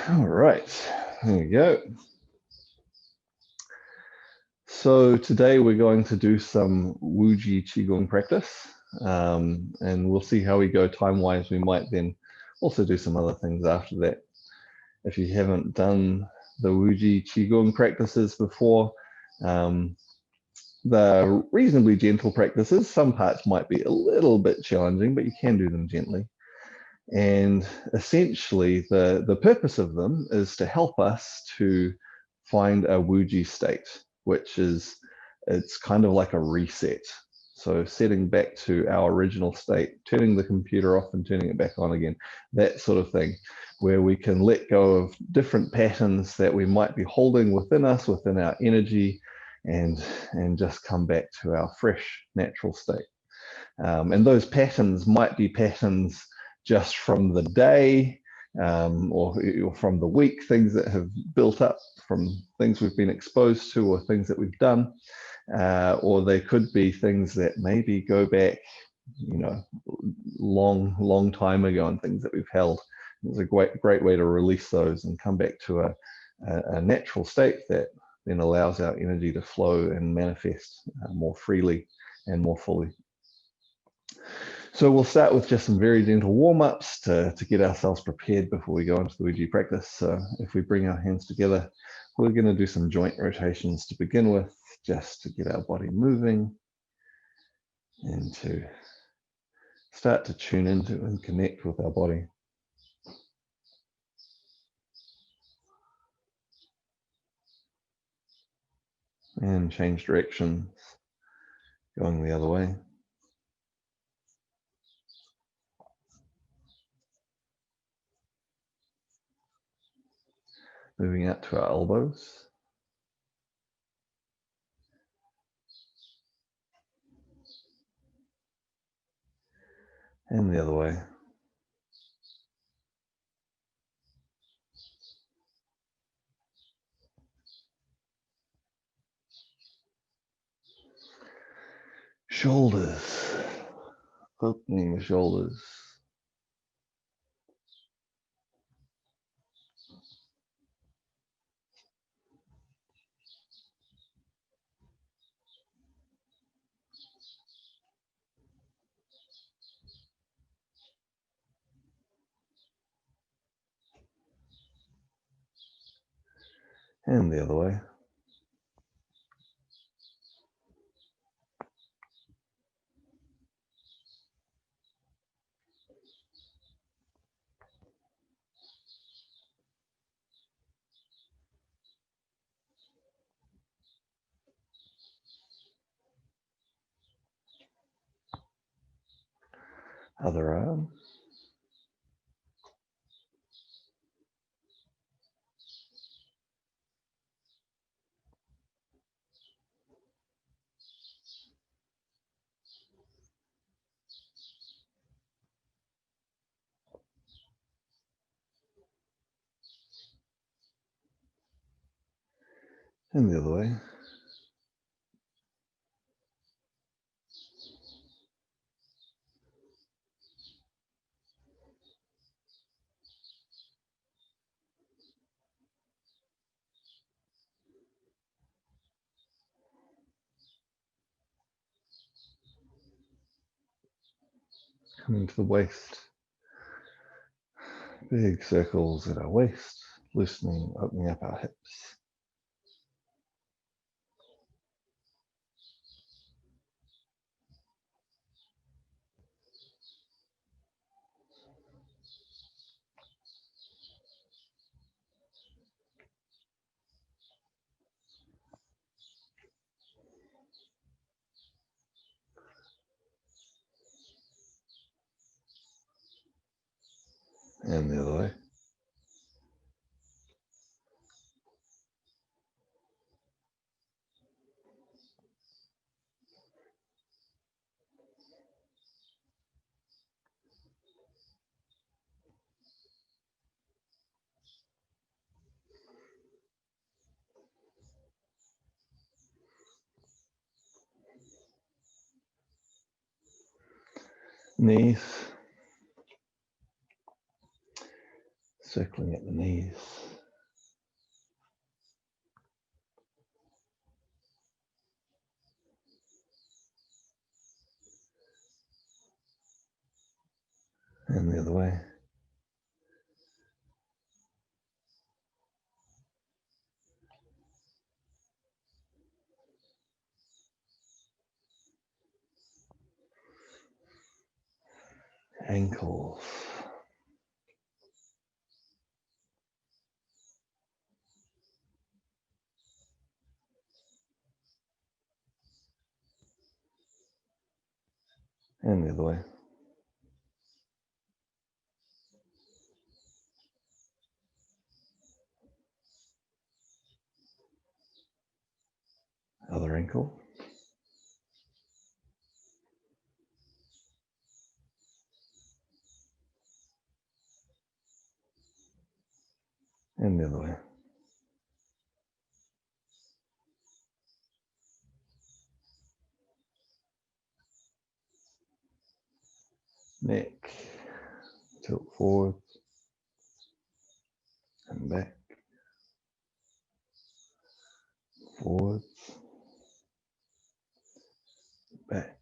All right, there we go. So today we're going to do some Wuji Qigong practice, and we'll see how we go time-wise. We might then also do some other things after that. If you haven't done the Wuji Qigong practices before, they're reasonably gentle practices. Some parts might be a little bit challenging, but you can do them gently. And essentially, the purpose of them is to help us to find a Wuji state, which is, it's kind of like a reset. So setting back to our original state, turning the computer off and turning it back on again, that sort of thing, where we can let go of different patterns that we might be holding within us, within our energy, and just come back to our fresh, natural state. And those patterns might be patterns just from the day or from the week, things that have built up from things we've been exposed to or things that we've done, or they could be things that maybe go back, long time ago, and things that we've held. It's a great way to release those and come back to a natural state that then allows our energy to flow and manifest more freely and more fully. So we'll start with just some very gentle warm-ups to get ourselves prepared before we go into the Wuji practice. So if we bring our hands together, we're going to do some joint rotations to begin with, just to get our body moving and to start to tune into and connect with our body. And change directions, going the other way. Moving out to our elbows. And the other way. Shoulders, opening the shoulders. And the other way. Other arm. And the other way. Coming to the waist. Big circles at our waist, loosening, opening up our hips. And the other way. Knees. Circling at the knees. ankles. And the other way. Other ankle. And the other way. Neck, tilt forward and back, forwards, back,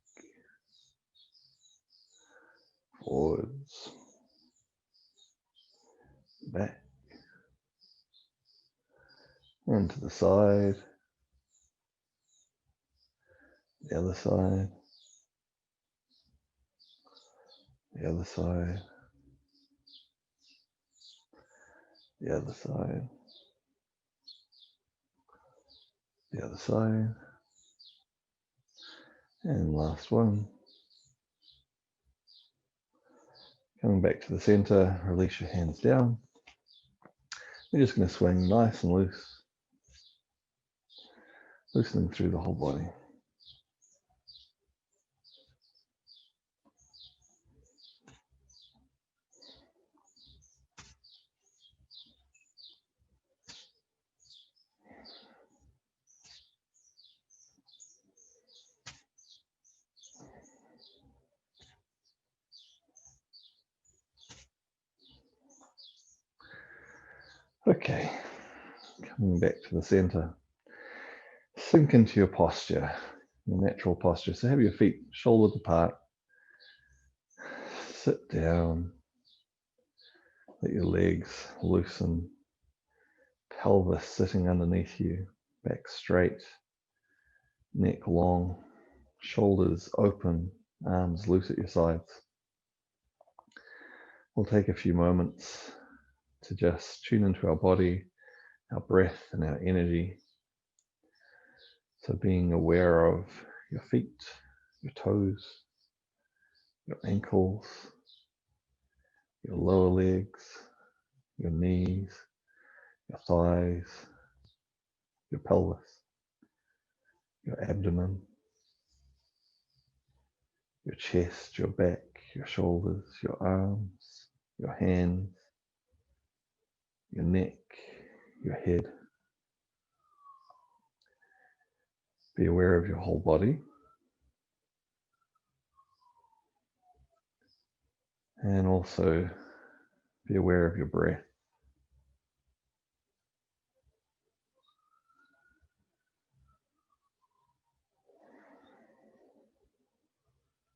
forwards, back, and to the side, the other side, the other side, the other side, the other side, and last one. Coming back to the center, release your hands down. We're just going to swing nice and loose, loosening through the whole body. Okay, coming back to the center. Sink into your posture, your natural posture. So have your feet shoulders apart. Sit down. Let your legs loosen. Pelvis sitting underneath you. Back straight. Neck long. Shoulders open. Arms loose at your sides. We'll take a few moments to just tune into our body, our breath, and our energy. So being aware of your feet, your toes, your ankles, your lower legs, your knees, your thighs, your pelvis, your abdomen, your chest, your back, your shoulders, your arms, your hands, your neck, your head. Be aware of your whole body. And also be aware of your breath.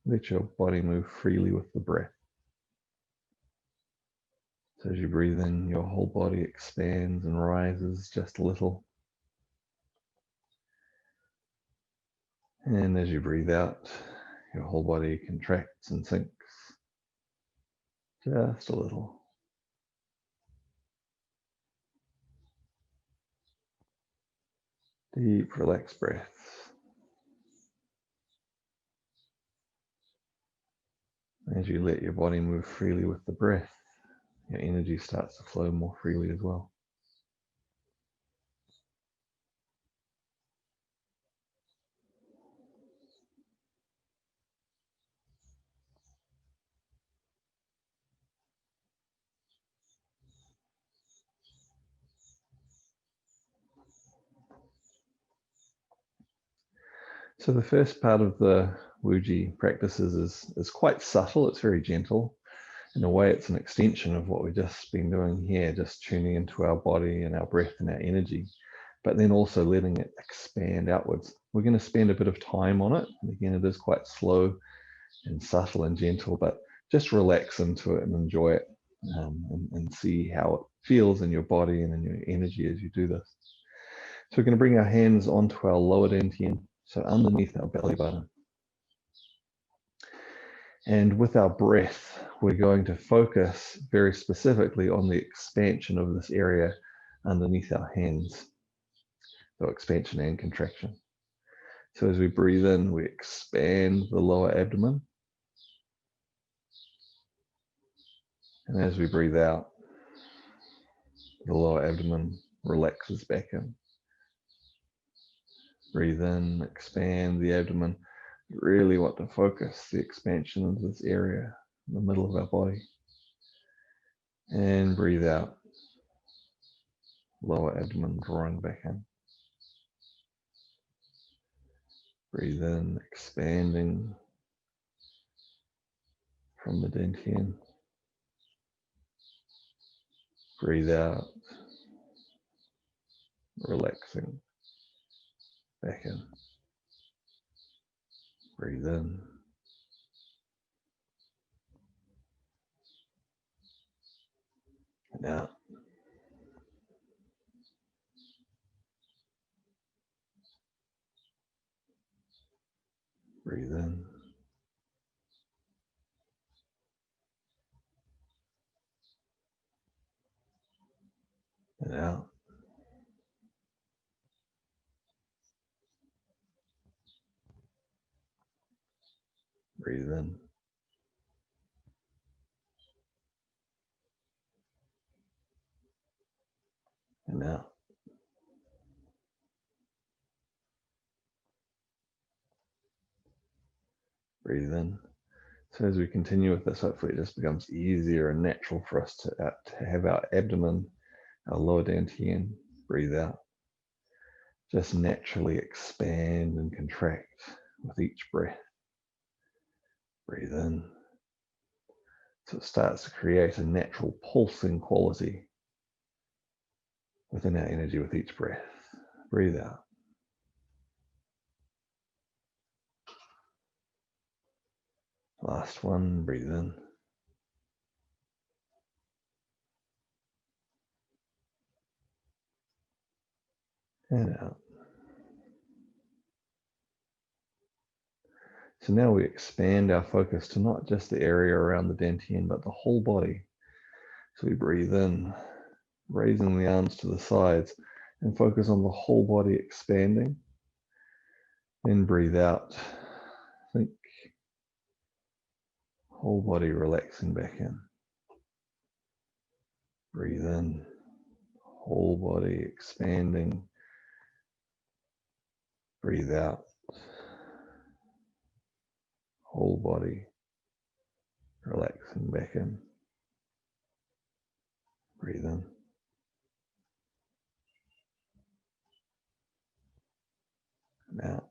Let your body move freely with the breath. So as you breathe in, your whole body expands and rises just a little. And as you breathe out, your whole body contracts and sinks just a little. Deep, relaxed breaths. As you let your body move freely with the breath, your energy starts to flow more freely as well. So the first part of the Wuji practices is quite subtle. It's very gentle. In a way, it's an extension of what we've just been doing here, just tuning into our body and our breath and our energy, but then also letting it expand outwards. We're going to spend a bit of time on it. And again, it is quite slow and subtle and gentle, but just relax into it and enjoy it and see how it feels in your body and in your energy as you do this. So we're going to bring our hands onto our lower dantian, so underneath our belly button. And with our breath, we're going to focus very specifically on the expansion of this area underneath our hands. So expansion and contraction. So as we breathe in, we expand the lower abdomen. And as we breathe out, the lower abdomen relaxes back in. Breathe in, expand the abdomen. Really want to focus the expansion into this area in the middle of our body. And breathe out, lower abdomen drawing back in. Breathe in, expanding from the dantian. Breathe out, relaxing back in. Breathe in. And out. Breathe in. And out. Breathe in. And out. Breathe in. So as we continue with this, hopefully it just becomes easier and natural for us to have our abdomen, our lower dantian, breathe out. Just naturally expand and contract with each breath. Breathe in. So it starts to create a natural pulsing quality within our energy with each breath. Breathe out. Last one, breathe in. And out. So now we expand our focus to not just the area around the dantian, but the whole body. So we breathe in, raising the arms to the sides, and focus on the whole body expanding. Then breathe out. Think whole body relaxing back in. Breathe in, whole body expanding. Breathe out, whole body relaxing back in. Breathe in. And out.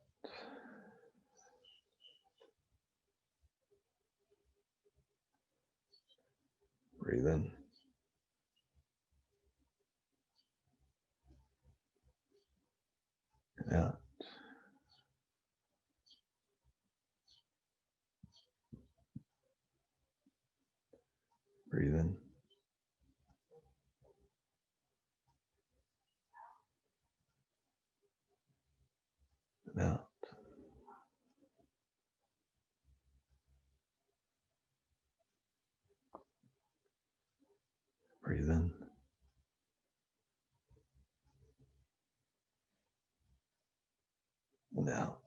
Breathe in. And out. Breathe in. And out. Breathe in. And out.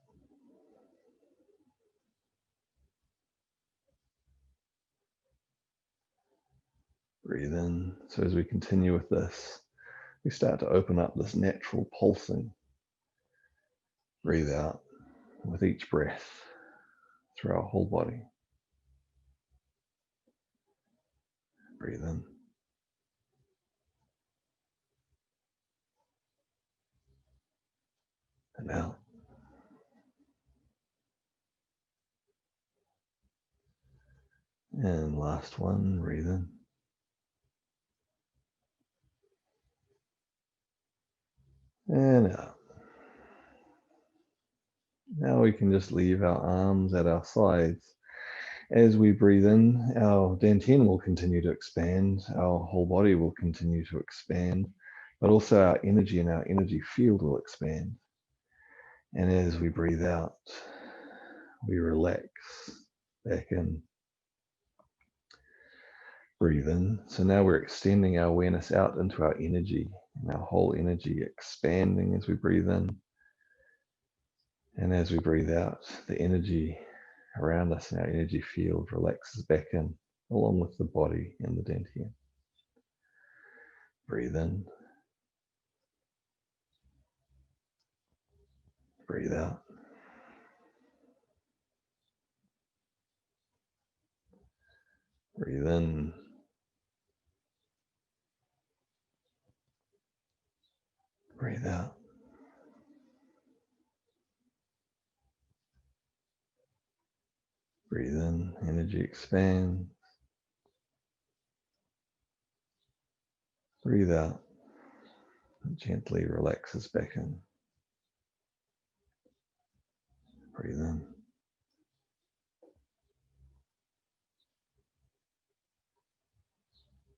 Breathe in. So as we continue with this, we start to open up this natural pulsing. Breathe out with each breath through our whole body. Breathe in. And out. And last one, breathe in. And out. Now we can just leave our arms at our sides. As we breathe in, our dantian will continue to expand, our whole body will continue to expand, but also our energy and our energy field will expand. And as we breathe out, we relax back in. Breathe in. So now we're extending our awareness out into our energy, and our whole energy expanding as we breathe in. And as we breathe out, the energy around us and our energy field relaxes back in, along with the body and the dantian. Breathe in. Breathe out. Breathe in. Breathe out. Breathe in, energy expands. Breathe out, and gently relaxes back in. Breathe in.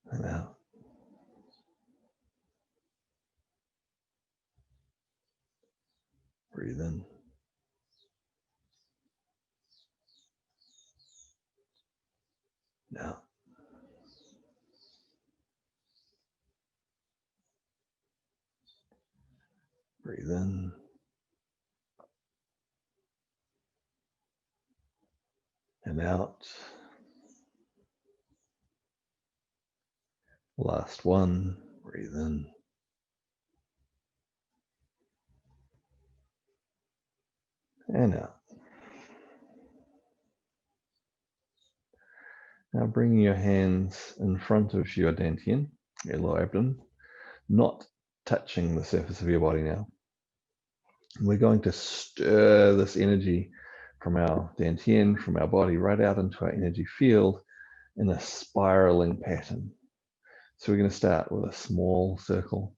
And out. Breathe in. Out. Breathe in. And out. Last one. Breathe in. And out. Now bringing your hands in front of your dantian, your lower abdomen, not touching the surface of your body now. We're going to stir this energy from our dantian, from our body, right out into our energy field in a spiraling pattern. So we're going to start with a small circle.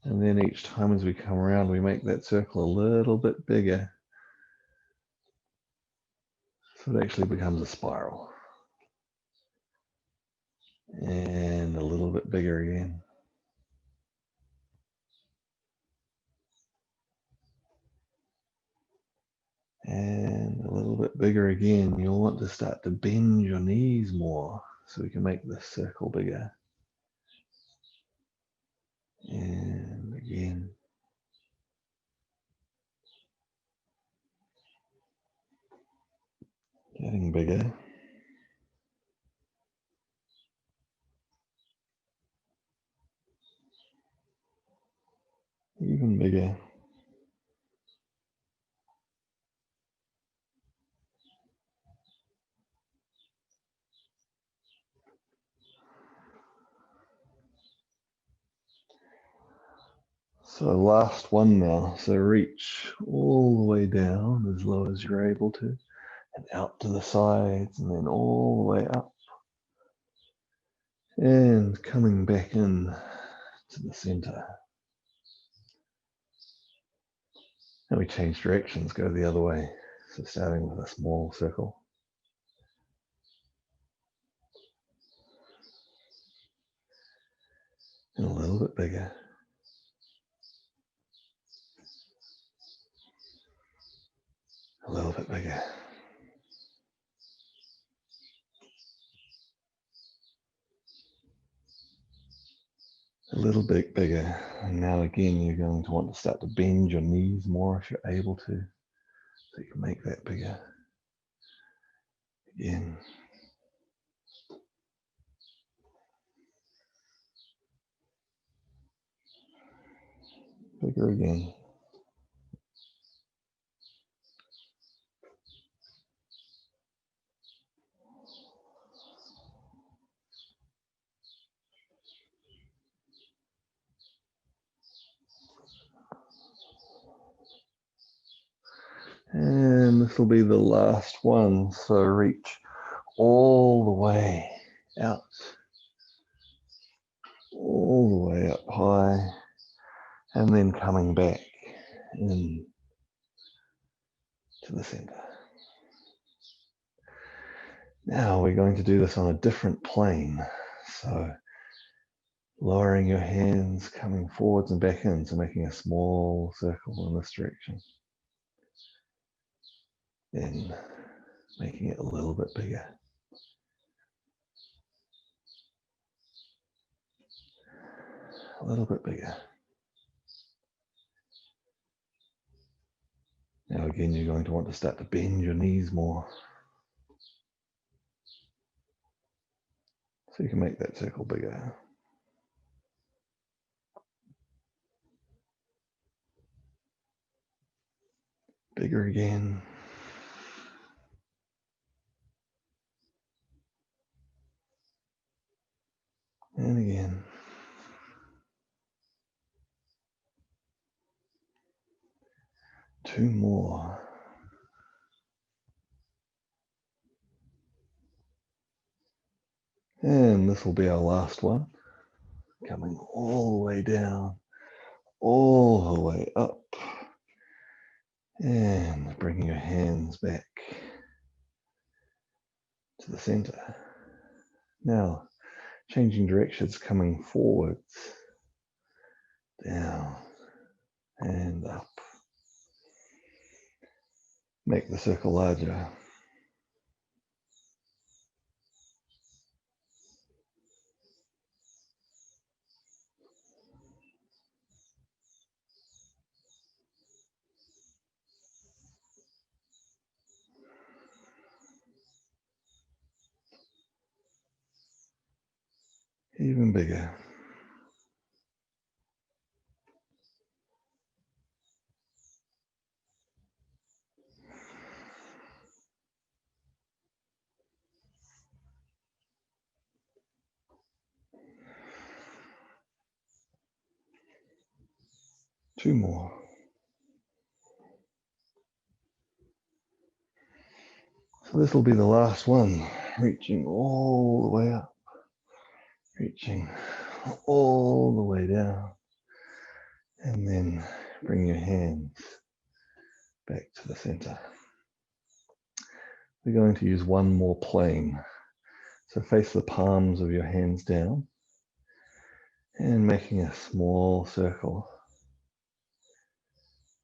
And then each time as we come around, we make that circle a little bit bigger. So it actually becomes a spiral. And a little bit bigger again. And a little bit bigger again. You'll want to start to bend your knees more so we can make this circle bigger. And again. Getting bigger. Even bigger. So last one now. So reach all the way down as low as you're able to, and out to the sides, and then all the way up. And coming back in to the center. And we change directions, go the other way. So starting with a small circle. And a little bit bigger. A little bit bigger. A little bit bigger. And now again, you're going to want to start to bend your knees more if you're able to. So you can make that bigger. Again. Bigger again. And this will be the last one. So reach all the way out. All the way up high. And then coming back in to the center. Now we're going to do this on a different plane. So lowering your hands, coming forwards and back in. So making a small circle in this direction. In making it a little bit bigger. A little bit bigger. Now again, you're going to want to start to bend your knees more. So you can make that circle bigger. Bigger again. And again. Two more. And this will be our last one. Coming all the way down, all the way up. And bringing your hands back to the center. Now, changing directions, coming forwards, down, and up. Make the circle larger. Even bigger. Two more. So this will be the last one, reaching all the way up, reaching all the way down, and then bring your hands back to the center. We're going to use one more plane. So face the palms of your hands down and making a small circle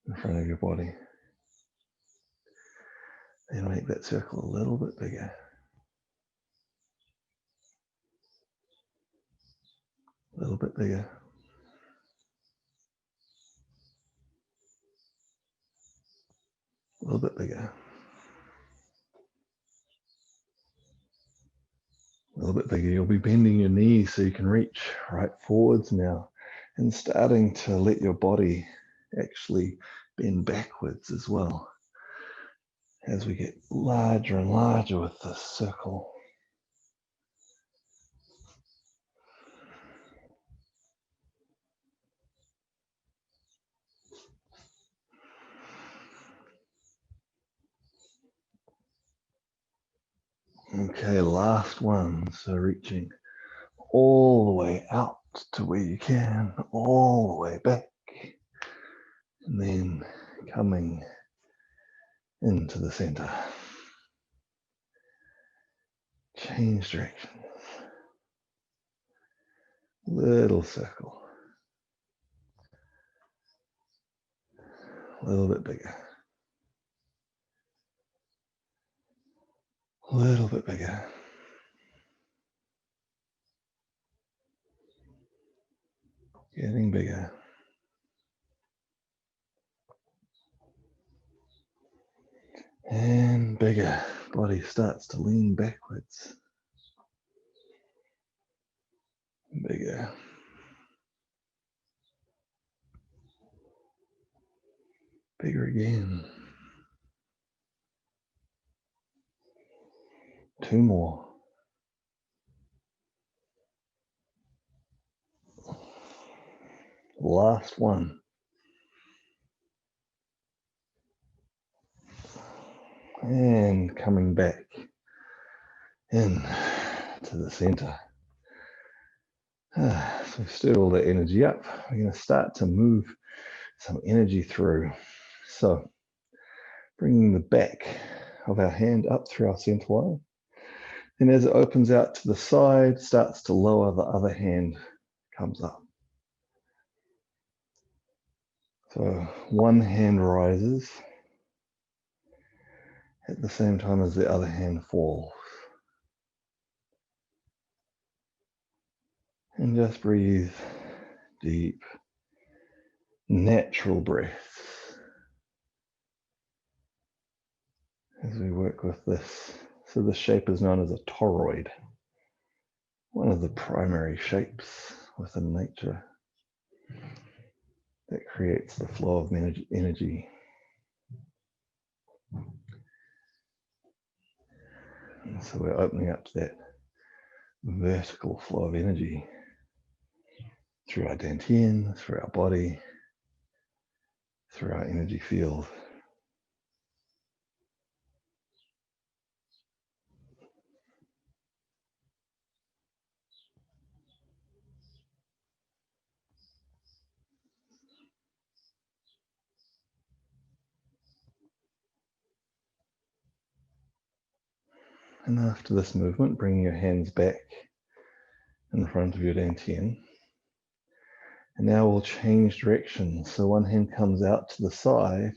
in front of your body. Then make that circle a little bit bigger. A little bit bigger. A little bit bigger. A little bit bigger. You'll be bending your knees so you can reach right forwards now and starting to let your body actually bend backwards as well as we get larger and larger with this circle. Okay, last one. So reaching all the way out to where you can, all the way back, and then coming into the center. Change directions. Little circle. A little bit bigger. A little bit bigger. Getting bigger. And bigger. Body starts to lean backwards. Bigger. Bigger again. Two more. Last one. And coming back in to the center. So we've stirred all that energy up. We're going to start to move some energy through. So bringing the back of our hand up through our center line. And as it opens out to the side, starts to lower, the other hand comes up. So one hand rises at the same time as the other hand falls. And just breathe deep, natural breaths as we work with this. So this shape is known as a toroid, one of the primary shapes within nature that creates the flow of energy. And so we're opening up to that vertical flow of energy through our dantian, through our body, through our energy field. And after this movement, bring your hands back in front of your dantian. And now we'll change direction. So one hand comes out to the side.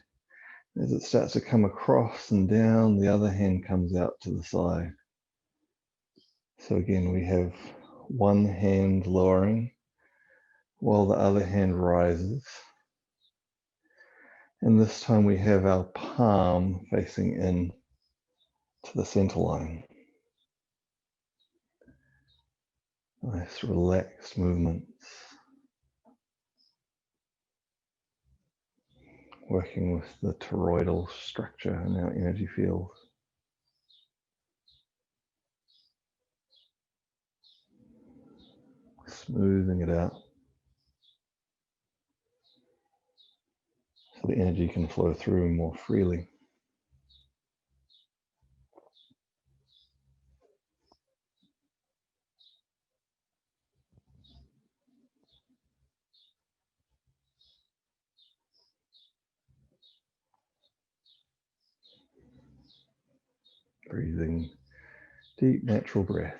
As it starts to come across and down, the other hand comes out to the side. So again, we have one hand lowering while the other hand rises. And this time we have our palm facing in to the center line. Nice relaxed movements. Working with the toroidal structure in our energy field. Smoothing it out so the energy can flow through more freely. Breathing deep, natural breaths.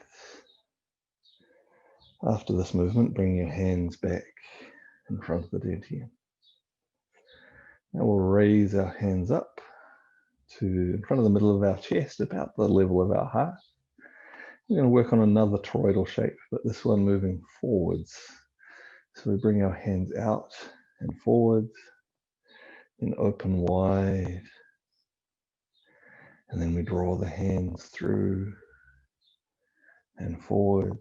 After this movement, bring your hands back in front of the dantian. Now we'll raise our hands up to in front of the middle of our chest, about the level of our heart. We're going to work on another toroidal shape, but this one moving forwards. So we bring our hands out and forwards, then open wide, and then we draw the hands through and forward,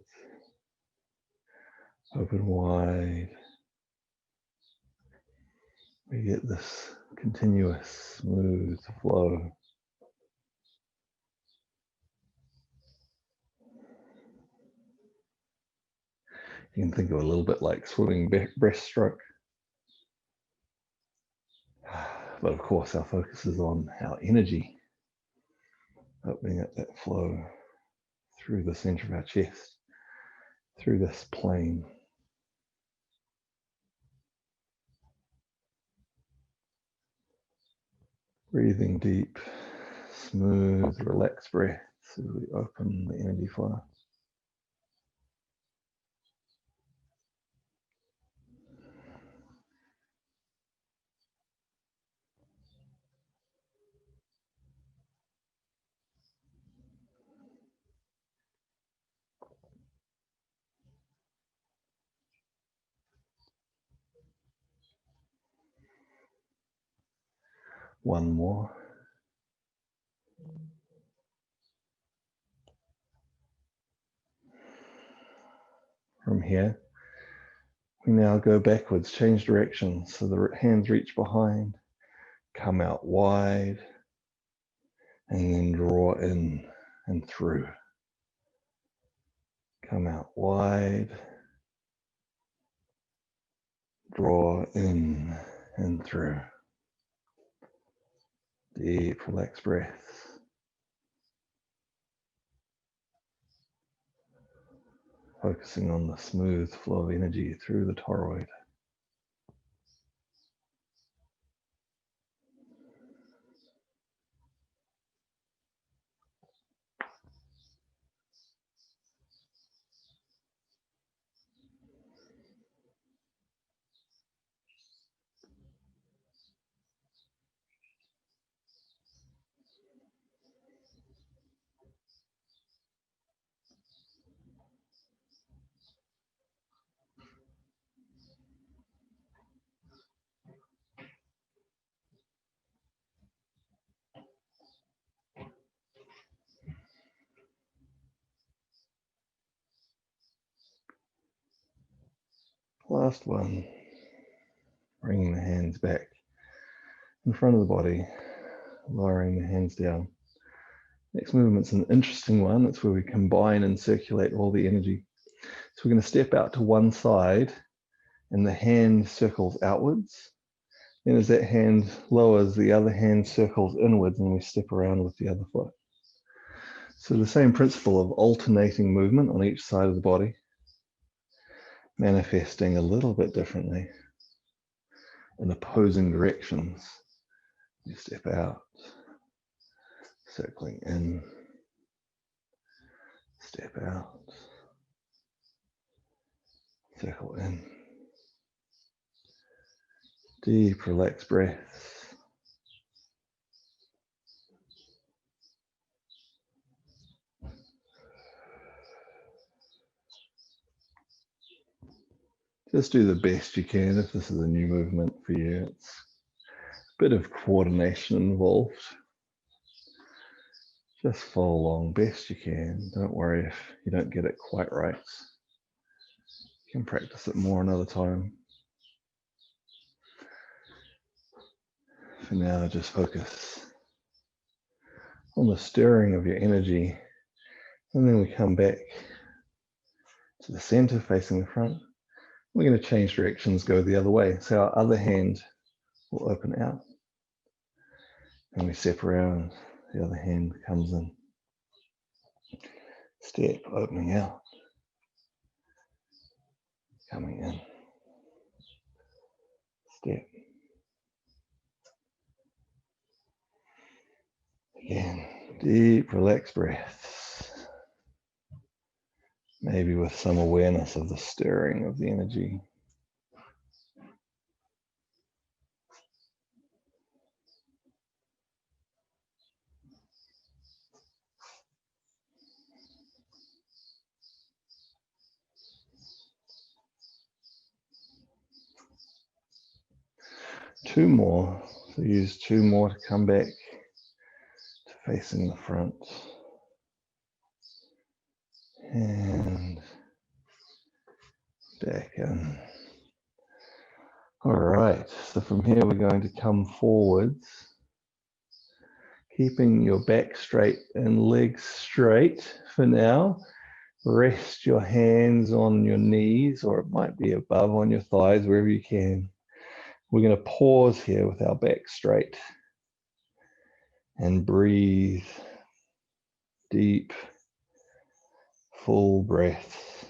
open wide. We get this continuous, smooth flow. You can think of it a little bit like swimming breaststroke. But of course, our focus is on our energy, opening up that flow through the center of our chest, through this plane. Breathing deep, smooth, relaxed breaths as we open the energy flow. One more. From here, we now go backwards, change direction. So the hands reach behind, come out wide, and then draw in and through. Come out wide, draw in and through. Deep, relaxed breaths. Focusing on the smooth flow of energy through the toroid. Last one. Bringing the hands back in front of the body, lowering the hands down. Next movement's an interesting one. It's where we combine and circulate all the energy. So we're going to step out to one side and the hand circles outwards. Then as that hand lowers, the other hand circles inwards and we step around with the other foot. So the same principle of alternating movement on each side of the body, manifesting a little bit differently in opposing directions. You step out, circling in, step out, circle in. Deep, relaxed breaths. Just do the best you can if this is a new movement for you. It's a bit of coordination involved. Just follow along best you can. Don't worry if you don't get it quite right. You can practice it more another time. For now, just focus on the stirring of your energy. And then we come back to the center facing the front. We're going to change directions, go the other way. So our other hand will open out. And we step around, the other hand comes in. Step, opening out. Coming in. Step. Again, deep, relaxed breaths. Maybe with some awareness of the stirring of the energy. Two more. So use two more to come back to facing the front. And back in. All right, so from here we're going to come forwards, keeping your back straight and legs straight for now. Rest your hands on your knees, or it might be above on your thighs, wherever you can. We're going to pause here with our back straight and breathe deep, full breaths.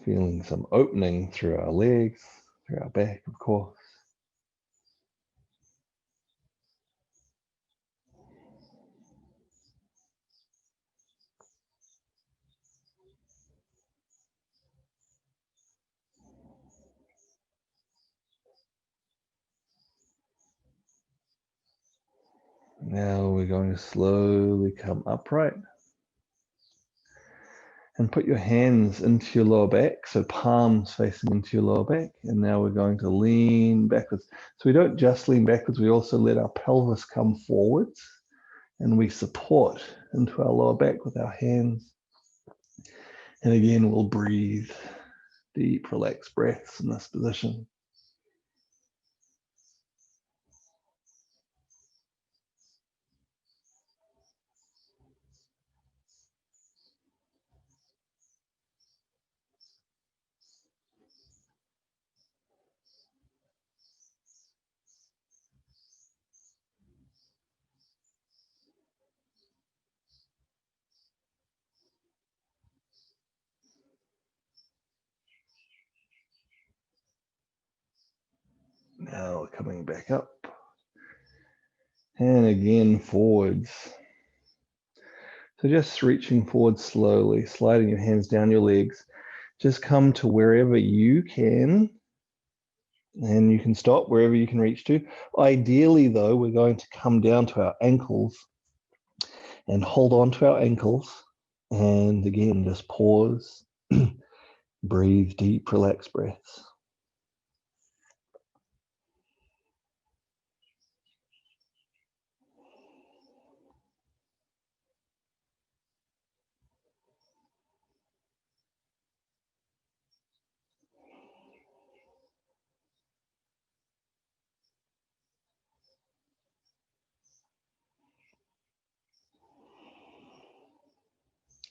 Feeling some opening through our legs, through our back, of course. Now we're going to slowly come upright and put your hands into your lower back, so palms facing into your lower back. And now we're going to lean backwards. So we don't just lean backwards, we also let our pelvis come forwards and we support into our lower back with our hands. And again, we'll breathe deep, relaxed breaths in this position. Now we're coming back up. And again, forwards. So just reaching forward slowly, sliding your hands down your legs. Just come to wherever you can. And you can stop wherever you can reach to. Ideally, though, we're going to come down to our ankles and hold on to our ankles. And again, just pause. Breathe deep, relaxed breaths.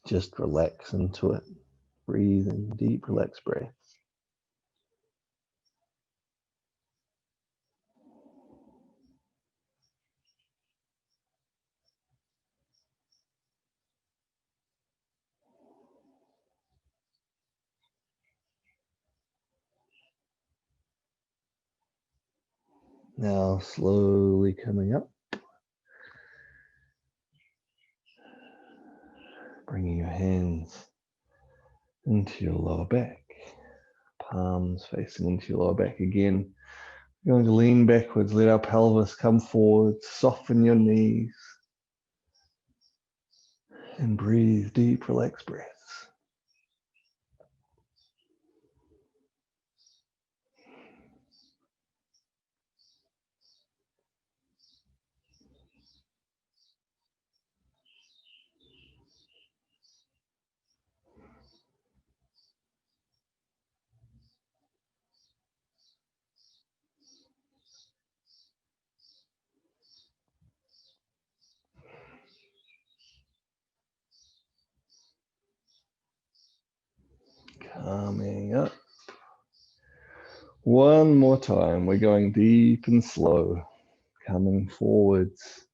Just relax into it. Breathe in deep, relaxed breath. Now slowly coming up. Bringing your hands into your lower back. Palms facing into your lower back again. You're going to lean backwards, let our pelvis come forward, soften your knees, and breathe deep, relaxed breaths. Coming up. One more time. We're going deep and slow. Coming forwards.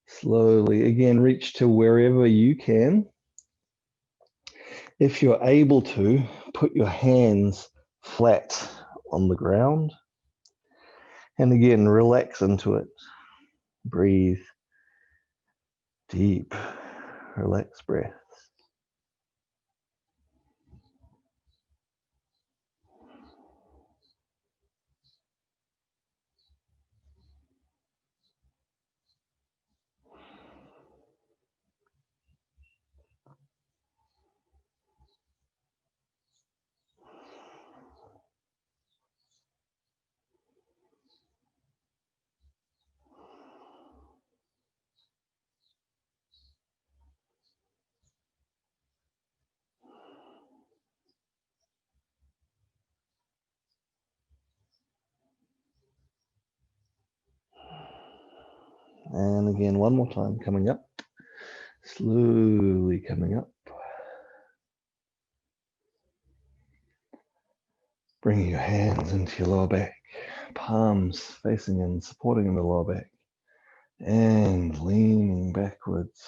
Slowly. Again, reach to wherever you can. If you're able to, put your hands flat on the ground. And again, relax into it. Breathe. Deep, relaxed breath. And again, one more time, coming up. Slowly coming up. Bringing your hands into your lower back. Palms facing in, supporting in the lower back. And leaning backwards.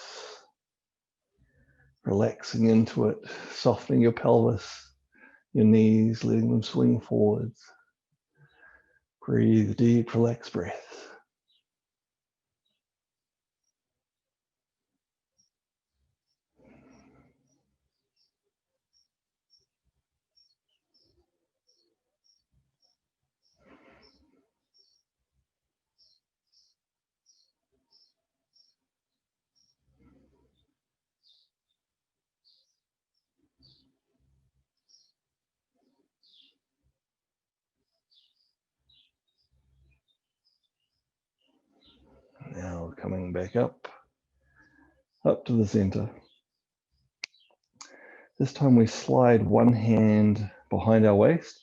Relaxing into it, softening your pelvis, your knees, letting them swing forwards. Breathe deep, relaxed breath. Now coming back up to the center. This time we slide one hand behind our waist,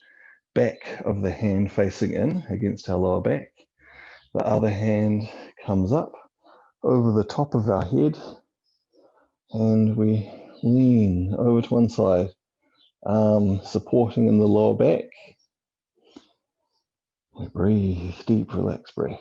back of the hand facing in against our lower back. The other hand comes up over the top of our head, and we lean over to one side, supporting in the lower back. We breathe, deep, relaxed breath.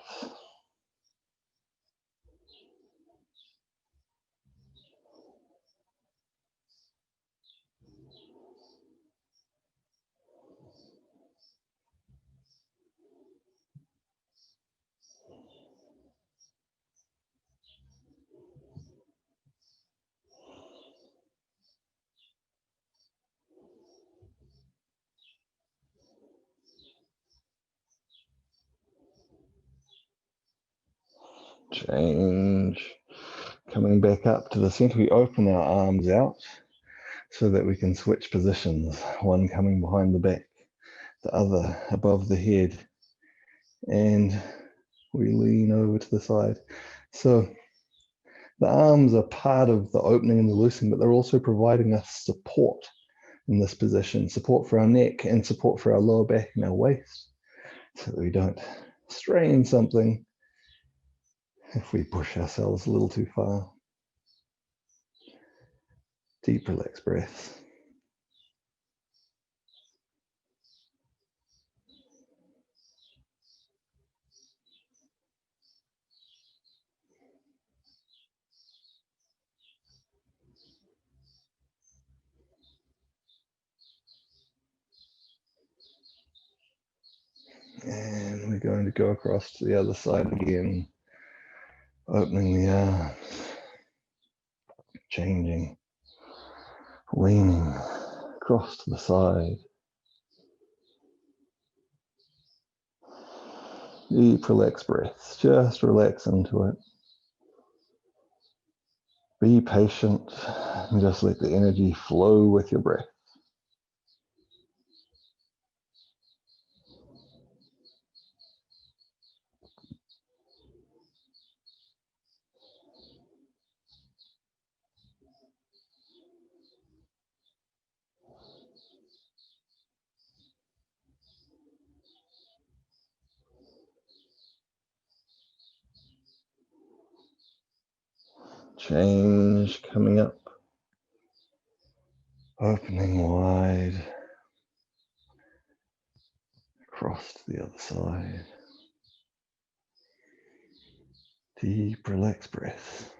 Change. Coming back up to the center, we open our arms out so that we can switch positions. One coming behind the back, the other above the head. And we lean over to the side. So the arms are part of the opening and the loosening, but they're also providing us support in this position, support for our neck and support for our lower back and our waist, so that we don't strain something if we push ourselves a little too far. Deep, relaxed breaths. And we're going to go across to the other side again, opening the arms, changing, leaning across to the side. Deep, relaxed breaths. Just relax into it. Be patient and just let the energy flow with your breath. Change coming up, opening wide, across to the other side. Deep, relaxed breath.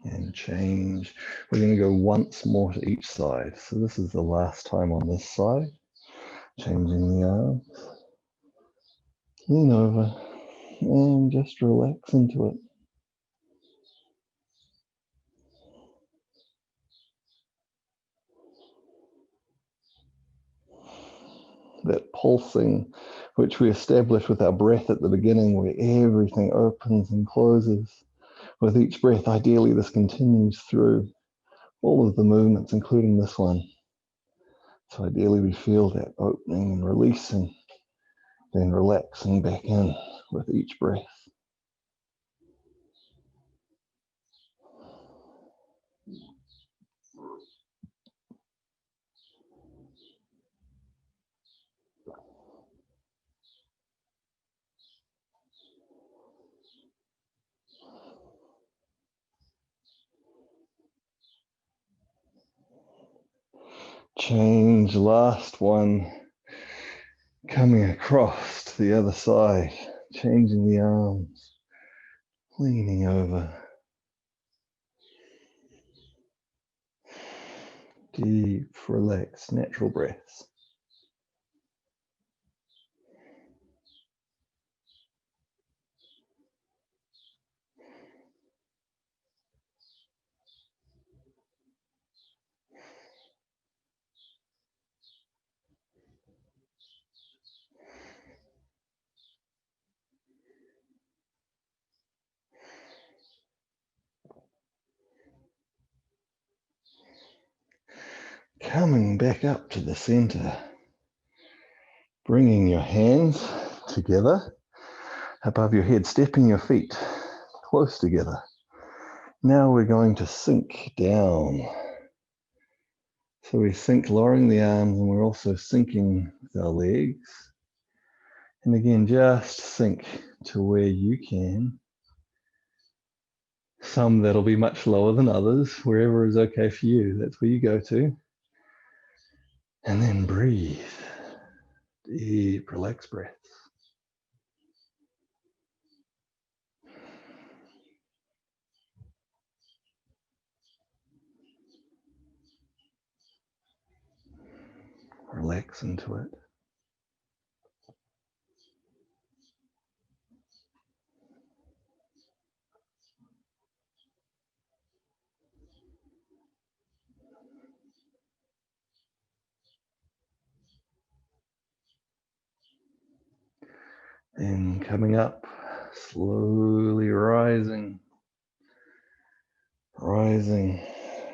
And change. We're going to go once more to each side. So this is the last time on this side. Changing the arms. Lean over and just relax into it. That pulsing which we establish with our breath at the beginning, where everything opens and closes. With each breath, ideally this continues through all of the movements, including this one. So ideally we feel that opening and releasing, then relaxing back in with each breath. Change, last one. Coming across to the other side, changing the arms, leaning over. Deep, relaxed, natural breaths. Coming back up to the center, bringing your hands together above your head, stepping your feet close together. Now we're going to sink down. So we sink, lowering the arms, and we're also sinking with our legs. And again, just sink to where you can. Some that'll be much lower than others, wherever is okay for you, that's where you go to. And then breathe. Deep, relaxed breaths. Relax into it. Then coming up Slowly rising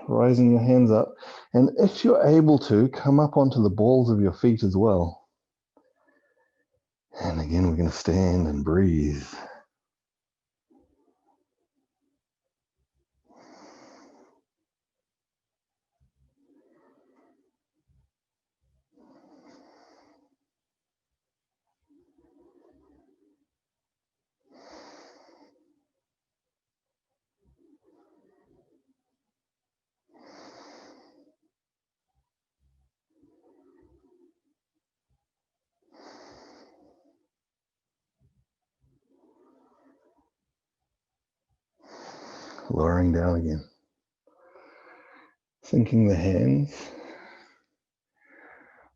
your hands up. And if you're able to, come up onto the balls of your feet as well. And again, we're going to stand and breathe. Lowering down again. Sinking the hands.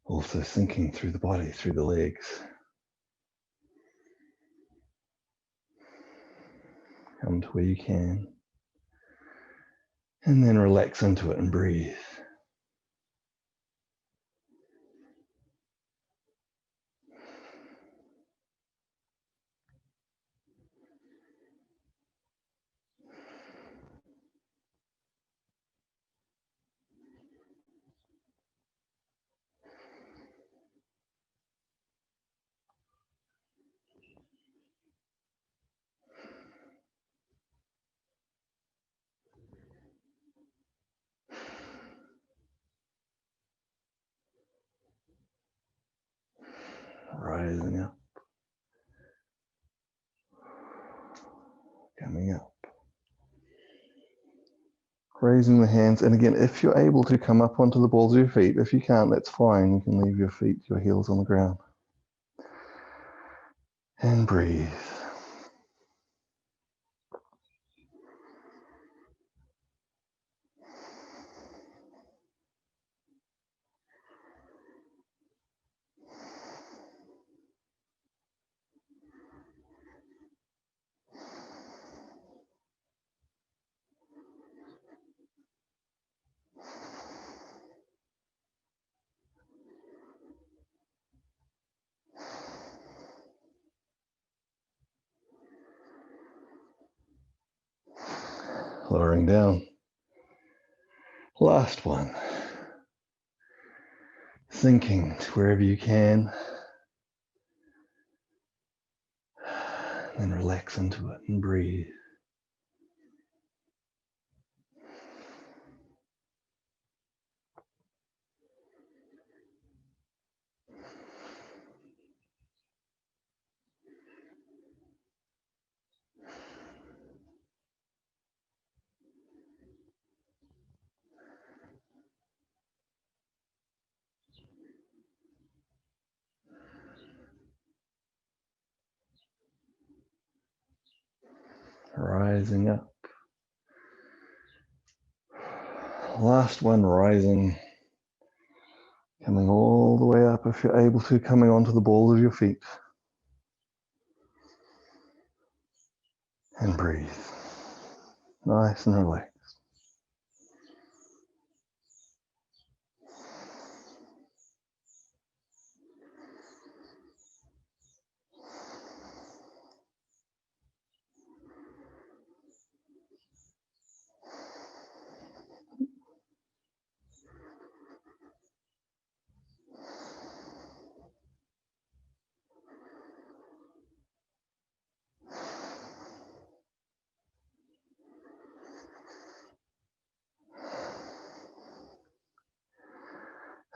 Also sinking through the body, through the legs. Come to where you can. And then relax into it and breathe. Rising up. Coming up. Raising the hands. And again, if you're able to come up onto the balls of your feet, if you can't, that's fine. You can leave your feet, your heels on the ground. And breathe. Lowering down. Last one. Sinking to wherever you can. Then relax into it and breathe. Rising up. Last one, rising. Coming all the way up, if you're able to, coming onto the balls of your feet. And breathe. Nice and relaxed.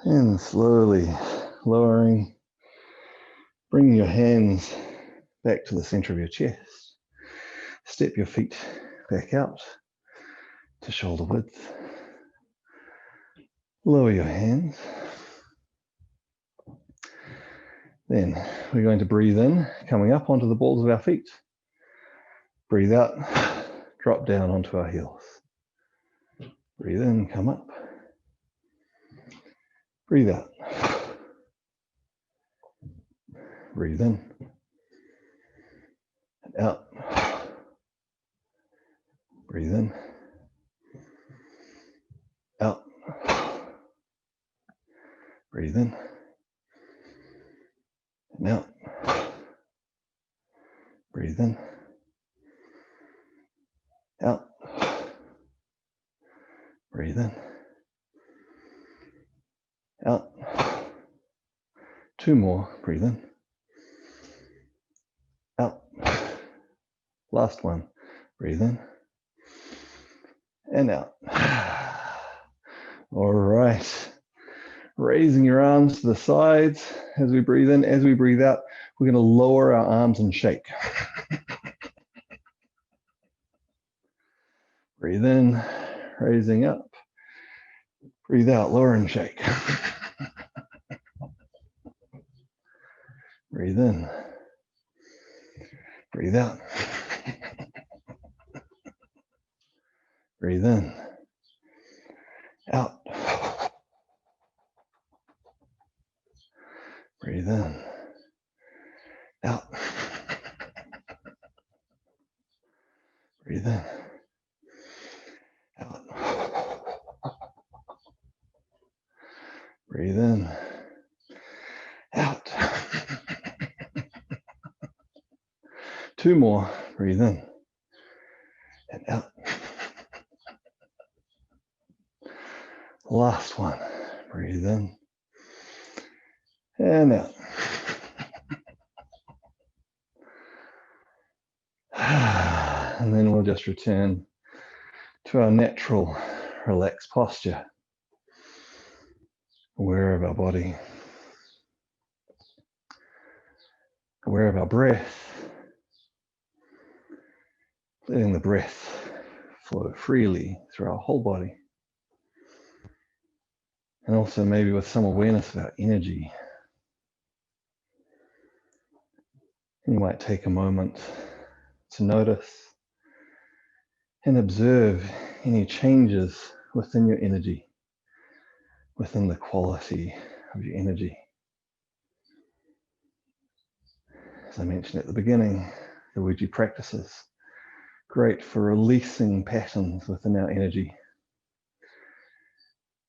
And slowly lowering, bringing your hands back to the center of your chest. Step your feet back out to shoulder width. Lower your hands. Then we're going to breathe in, coming up onto the balls of our feet. Breathe out, drop down onto our heels. Breathe in, come up. Breathe out. Breathe in. And out. Breathe in. Out. Breathe in. And out. Breathe in. 2 more. Breathe in. Out. Last one. Breathe in. And out. All right. Raising your arms to the sides as we breathe in. As we breathe out, we're going to lower our arms and shake. Breathe in, raising up. Breathe out, lower and shake. Breathe in. Breathe out. Breathe in. Out. Breathe in. Out. Breathe in. Out. Breathe in. Out. 2 more. Breathe in. And out. Last one. Breathe in. And out. And then we'll just return to our natural relaxed posture, aware of our body, aware of our breath, letting the breath flow freely through our whole body. And also maybe with some awareness of our energy. You might take a moment to notice and observe any changes within your energy, within the quality of your energy. As I mentioned at the beginning, the Wuji practices, great for releasing patterns within our energy.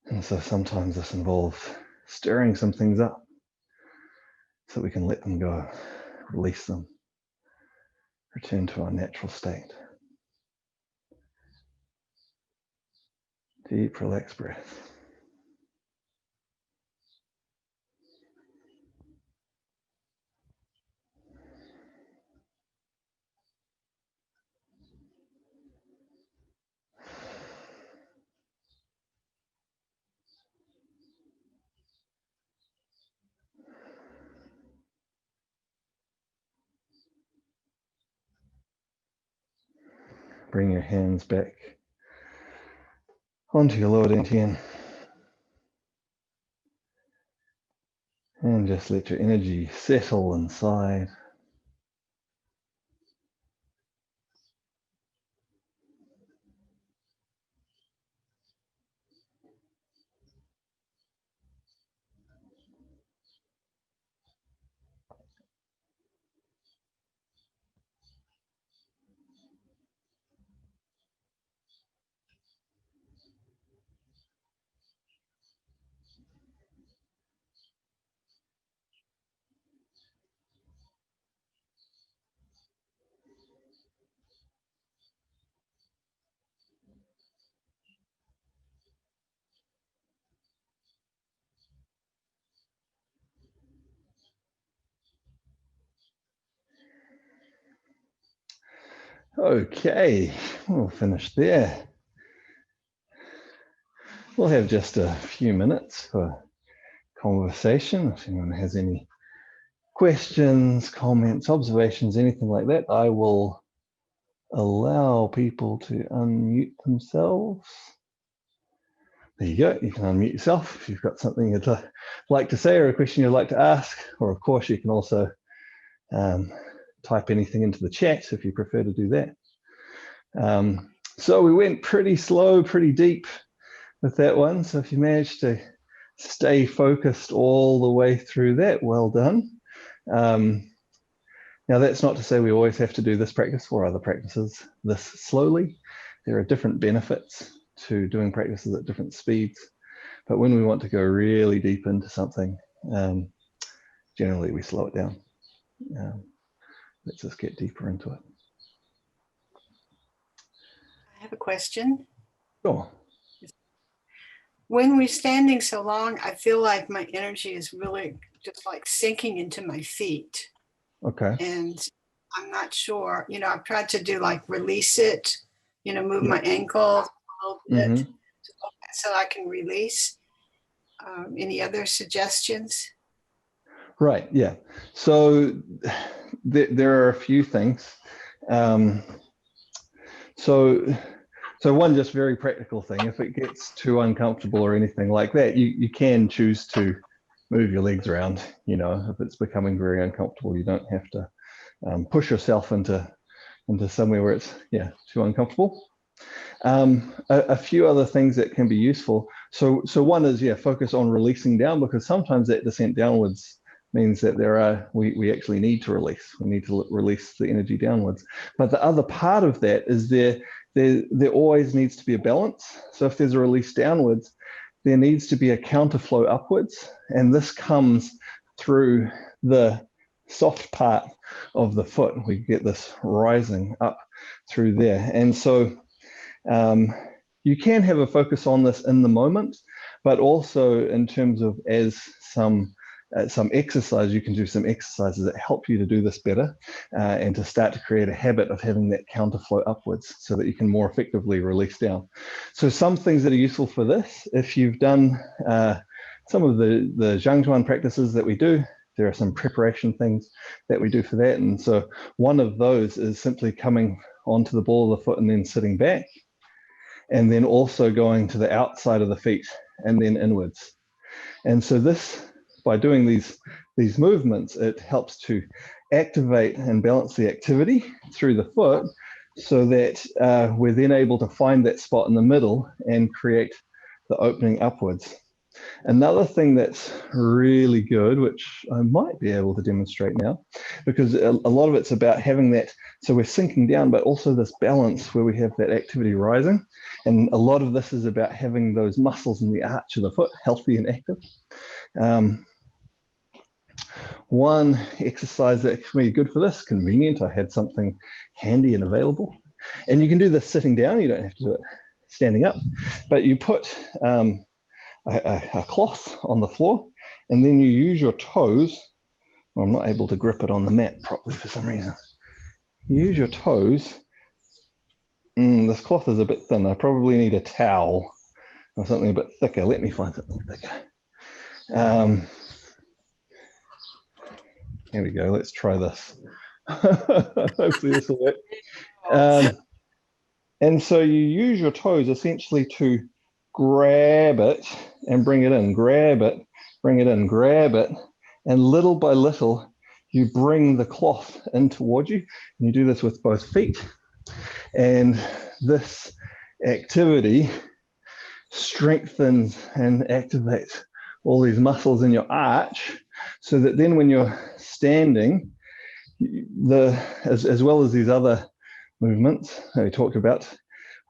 And so sometimes this involves stirring some things up so we can let them go, release them, return to our natural state. Deep, relaxed breath. Bring your hands back onto your lower dantian. And just let your energy settle inside. Okay, we'll finish there. We'll have just a few minutes for conversation. If anyone has any questions, comments, observations, anything like that, I will allow people to unmute themselves. There you go, you can unmute yourself if you've got something you'd like to say or a question you'd like to ask, or of course you can also type anything into the chat if you prefer to do that. So we went pretty slow, pretty deep with that one. So if you managed to stay focused all the way through that, well done. Now that's not to say we always have to do this practice or other practices this slowly. There are different benefits to doing practices at different speeds. But when we want to go really deep into something, generally we slow it down. Let's just get deeper into it. I have a question. Sure. When we're standing so long, I feel like my energy is really just like sinking into my feet. Okay. And I'm not sure, I've tried to do like release it, move Yeah. my ankle a little bit Mm-hmm. so I can release. Any other suggestions? Right. Yeah. So there are a few things. Um, so one just very practical thing. If it gets too uncomfortable or anything like that, you can choose to move your legs around. If it's becoming very uncomfortable, you don't have to push yourself into somewhere where it's too uncomfortable. A few other things that can be useful. So one is focus on releasing down, because sometimes that descent downwards means that we actually need to release. We need to release the energy downwards. But the other part of that is there always needs to be a balance. So if there's a release downwards, there needs to be a counterflow upwards, and this comes through the soft part of the foot. We get this rising up through there, and so you can have a focus on this in the moment, but also in terms of as some exercise, you can do some exercises that help you to do this better and to start to create a habit of having that counterflow upwards so that you can more effectively release down. So some things that are useful for this, if you've done some of the Zhangzhuan practices that we do, there are some preparation things that we do for that. And so one of those is simply coming onto the ball of the foot and then sitting back, and then also going to the outside of the feet and then inwards. And so this, by doing these movements, it helps to activate and balance the activity through the foot so that we're then able to find that spot in the middle and create the opening upwards. Another thing that's really good, which I might be able to demonstrate now, because a lot of it's about having that, so we're sinking down, but also this balance where we have that activity rising. And a lot of this is about having those muscles in the arch of the foot healthy and active. One exercise that can be good for this, convenient, I had something handy and available. And you can do this sitting down, you don't have to do it standing up, but you put a cloth on the floor, and then you use your toes. Well, I'm not able to grip it on the mat properly for some reason. You use your toes. This cloth is a bit thin. I probably need a towel or something a bit thicker. Let me find something thicker. Here we go. Let's try this. Hopefully this will work. And so you use your toes essentially to grab it and bring it in, grab it, bring it in, grab it. And little by little, you bring the cloth in towards you. And you do this with both feet. And this activity strengthens and activates all these muscles in your arch, so that then when you're standing, as well as these other movements that we talked about,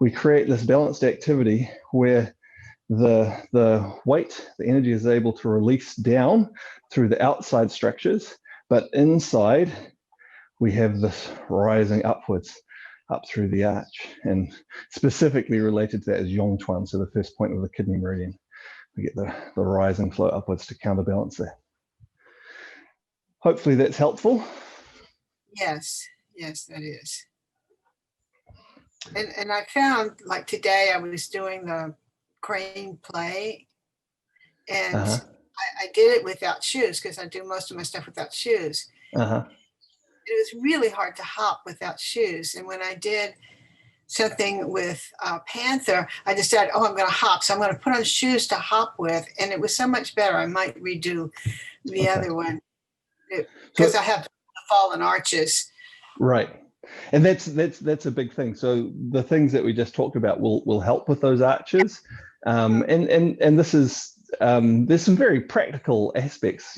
we create this balanced activity where the weight, the energy is able to release down through the outside structures, but inside we have this rising upwards up through the arch. And specifically related to that is Yongchuan, so the first point of the kidney meridian. We get the rising flow upwards to counterbalance that. Hopefully that's helpful. Yes, that is. And I found, like today, I was doing the crane play, and I did it without shoes because I do most of my stuff without shoes. It was really hard to hop without shoes. And when I did something with Panther, I decided, I'm going to hop. So I'm going to put on shoes to hop with. And it was so much better. I might redo the other one because I have fallen arches. Right. And that's a big thing. So the things that we just talked about will help with those arches. And this is, there's some very practical aspects,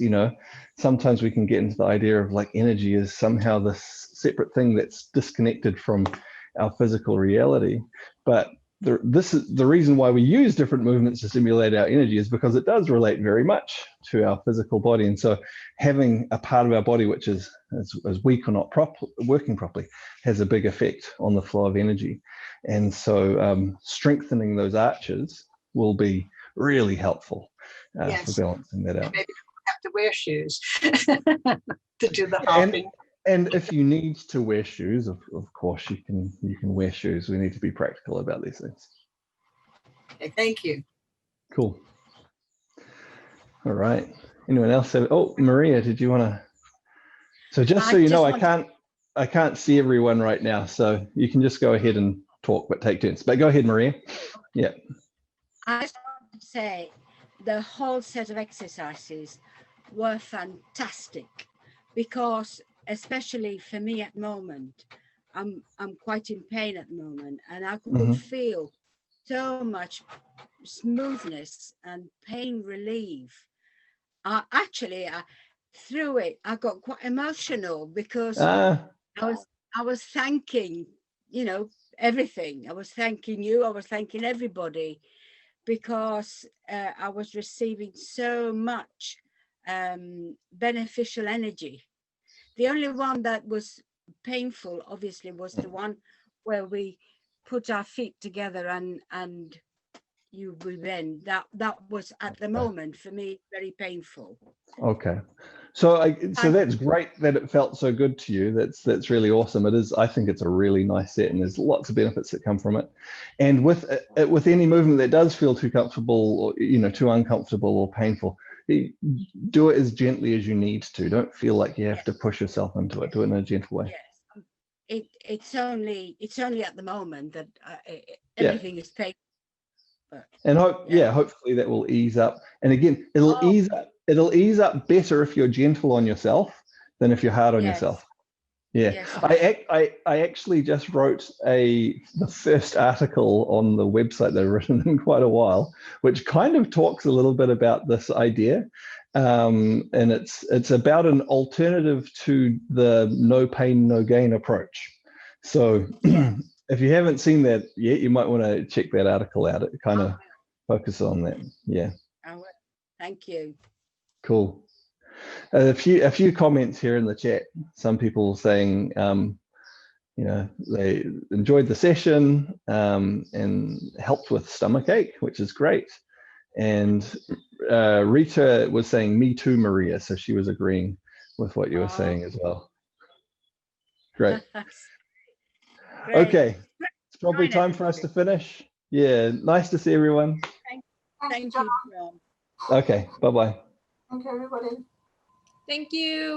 sometimes we can get into the idea of like energy is somehow this separate thing that's disconnected from our physical reality. But this is the reason why we use different movements to stimulate our energy, is because it does relate very much to our physical body. And so having a part of our body which is weak or not working properly has a big effect on the flow of energy. And so strengthening those arches will be really helpful for balancing that out. Maybe have to wear shoes to do the hopping. And if you need to wear shoes, of course you can wear shoes. We need to be practical about these things. Okay, thank you. Cool. All right. Anyone else have? Oh, Maria, did you want to? So just so you know, I can't see everyone right now, so you can just go ahead and talk, but take turns. But go ahead, Maria. Yeah. I just want to say the whole set of exercises were fantastic, because especially for me at the moment, I'm quite in pain at the moment, and I could feel so much smoothness and pain relief. Actually, through it, I got quite emotional, because I was thanking, you know, everything. I was thanking you. I was thanking everybody, because I was receiving so much beneficial energy. The only one that was painful, obviously, was the one where we put our feet together and you bend. That was at the moment for me very painful. Okay. So that's great that it felt so good to you. That's really awesome. It is. I think it's a really nice set, and there's lots of benefits that come from it. And with any movement that does feel too comfortable, or too uncomfortable or painful, do it as gently as you need to. Don't feel like you have to push yourself into it. Do it in a gentle way. Yes. It's only at the moment that everything is painful. And hopefully that will ease up. And again, it'll ease up better if you're gentle on yourself than if you're hard on yourself. Yeah. Yes. I actually just wrote the first article on the website that I've written in quite a while, which kind of talks a little bit about this idea. And it's about an alternative to the no pain, no gain approach. So if you haven't seen that yet, you might want to check that article out. It kind of focuses on that. Yeah. Thank you. Cool. A few comments here in the chat. Some people saying, they enjoyed the session and helped with stomachache, which is great. And Rita was saying, "Me too, Maria." So she was agreeing with what you were saying as well. Great. Okay, it's probably time for us to finish. Yeah, nice to see everyone. Thank you, John. Okay, bye-bye. Thank you, everybody. Thank you.